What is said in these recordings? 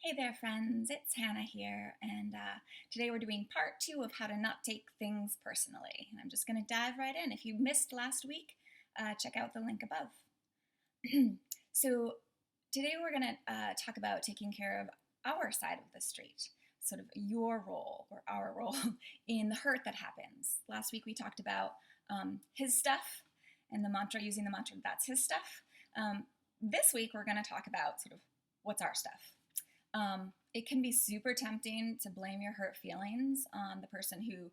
Hey there, friends. It's Hannah here, and today we're doing part two of how to not take things personally. And I'm just going to dive right in. If you missed last week, check out the link above. So, today we're going to talk about taking care of our side of the street, sort of your role or our role in the hurt that happens. Last week we talked about his stuff and the mantra, using the mantra, that's his stuff. This week we're going to talk about sort of what's our stuff. It can be super tempting to blame your hurt feelings on the person who,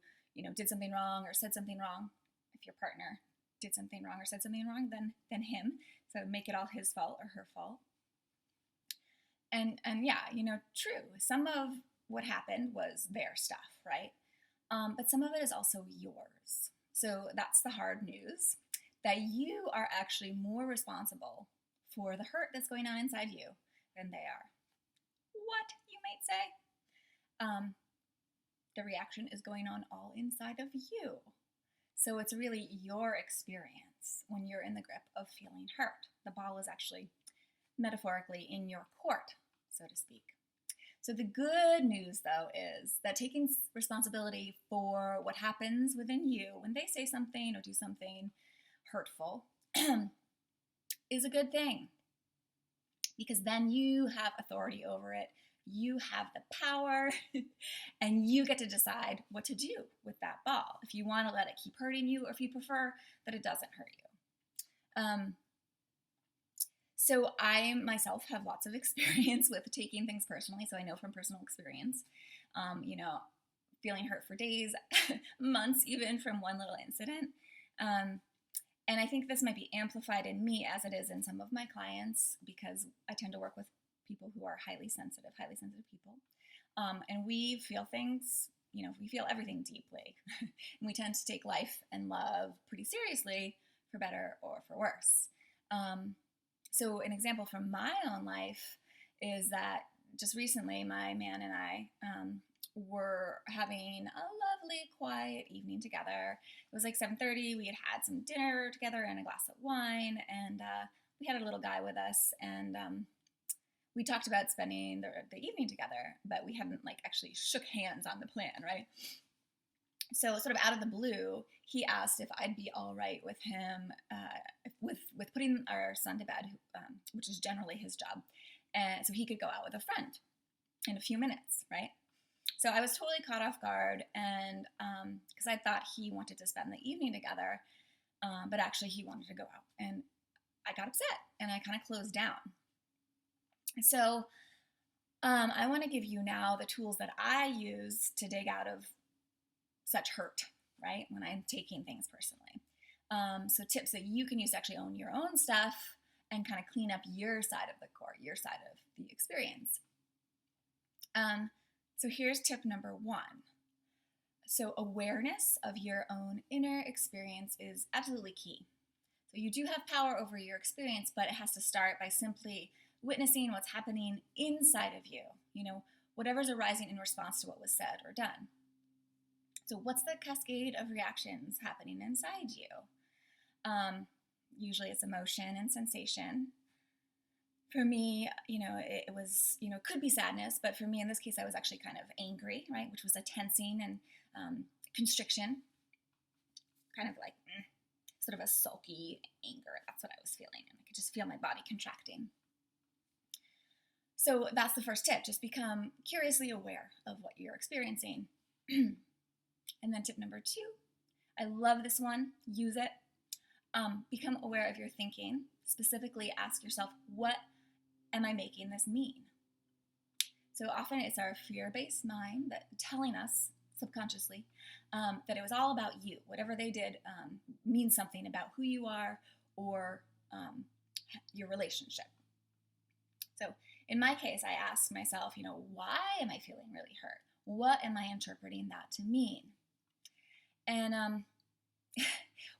did something wrong or said something wrong. If your partner did something wrong or said something wrong, then him. So make it all his fault or her fault. And yeah, true. Some of what happened was their stuff, right? But some of it is also yours. So that's the hard news, that you are actually more responsible for the hurt that's going on inside you than they are. What, you might say? The reaction is going on all inside of you. So it's really your experience when you're in the grip of feeling hurt. The ball is actually metaphorically in your court, so to speak. So the good news, though, is that taking responsibility for what happens within you when they say something or do something hurtful is a good thing, because then you have authority over it. You have the power and you get to decide what to do with that ball. If you want to let it keep hurting you, or if you prefer that it doesn't hurt you. So I myself have lots of experience with taking things personally. So I know from personal experience, feeling hurt for days, months, even from one little incident. And I think this might be amplified in me as it is in some of my clients, because I tend to work with people who are highly sensitive people. And we feel things, we feel everything deeply. And we tend to take life and love pretty seriously, for better or for worse. So an example from my own life is that just recently my man and I were having a lovely quiet evening together. It was like 7:30. We had some dinner together and a glass of wine, and we had a little guy with us, and we talked about spending the evening together, but we hadn't actually shook hands on the plan, right? So sort of out of the blue, he asked if I'd be all right with him, with putting our son to bed, which is generally his job, and so he could go out with a friend in a few minutes, right? So I was totally caught off guard, and because I thought he wanted to spend the evening together, but actually he wanted to go out, and I got upset, and I kind of closed down. So I want to give you now the tools that I use to dig out of such hurt, right, when I'm taking things personally. So tips that you can use to actually own your own stuff and kind of clean up your side of the court, your side of the experience. So here's tip number 1. So awareness of your own inner experience is absolutely key. So you do have power over your experience, but it has to start by simply witnessing what's happening inside of you, whatever's arising in response to what was said or done. So what's the cascade of reactions happening inside you? Usually it's emotion and sensation. For me, it was, could be sadness, but for me in this case, I was actually kind of angry, right? Which was a tensing and constriction, kind of like sort of a sulky anger. That's what I was feeling. And I could just feel my body contracting. So that's the first tip. Just become curiously aware of what you're experiencing. And then tip number 2, I love this one. Use it. Become aware of your thinking. Specifically ask yourself, what am I making this mean? So often it's our fear-based mind that telling us subconsciously that it was all about you. Whatever they did means something about who you are or your relationship. So in my case, I asked myself, why am I feeling really hurt? What am I interpreting that to mean? And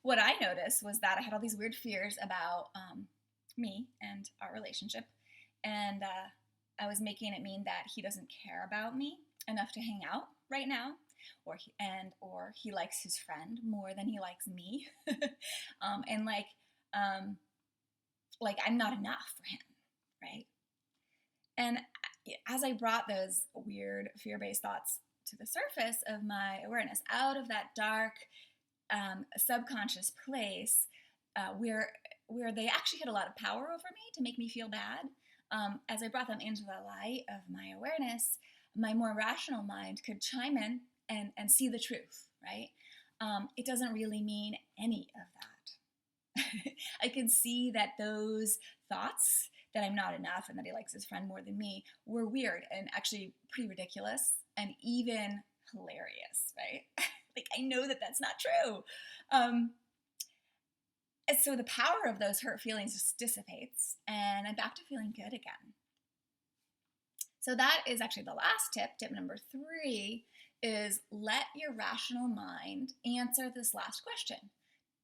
what I noticed was that I had all these weird fears about me and our relationship. And I was making it mean that he doesn't care about me enough to hang out right now, or he likes his friend more than he likes me, and I'm not enough for him, right? And as I brought those weird fear-based thoughts to the surface of my awareness, out of that dark subconscious place where they actually had a lot of power over me to make me feel bad, as I brought them into the light of my awareness, my more rational mind could chime in and see the truth, right? It doesn't really mean any of that. I could see that those thoughts, that I'm not enough and that he likes his friend more than me, were weird and actually pretty ridiculous and even hilarious, right? Like, I know that that's not true. And so the power of those hurt feelings just dissipates, and I'm back to feeling good again. So that is actually the last tip. Tip number 3 is let your rational mind answer this last question.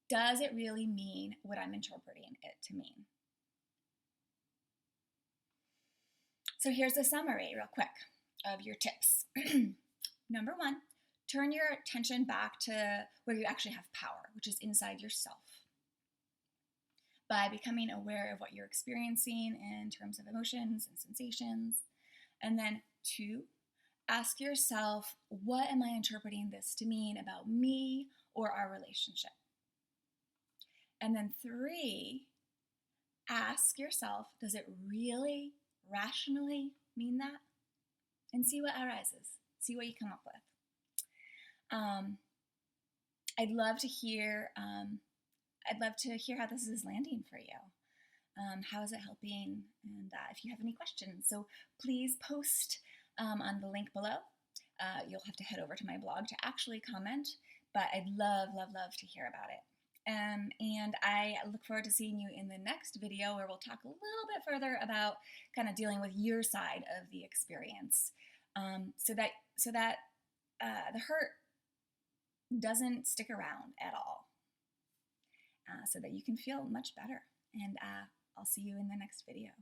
Does it really mean what I'm interpreting it to mean? So here's a summary real quick of your tips. Number 1, turn your attention back to where you actually have power, which is inside yourself, by becoming aware of what you're experiencing in terms of emotions and sensations. And then 2, ask yourself, what am I interpreting this to mean about me or our relationship? And then 3, ask yourself, does it really rationally mean that? And see what arises. See what you come up with. I'd love to hear how this is landing for you. How is it helping? And if you have any questions, so please post on the link below. You'll have to head over to my blog to actually comment, but I'd love to hear about it. And I look forward to seeing you in the next video, where we'll talk a little bit further about kind of dealing with your side of the experience, so that the hurt doesn't stick around at all, so that you can feel much better. And I'll see you in the next video.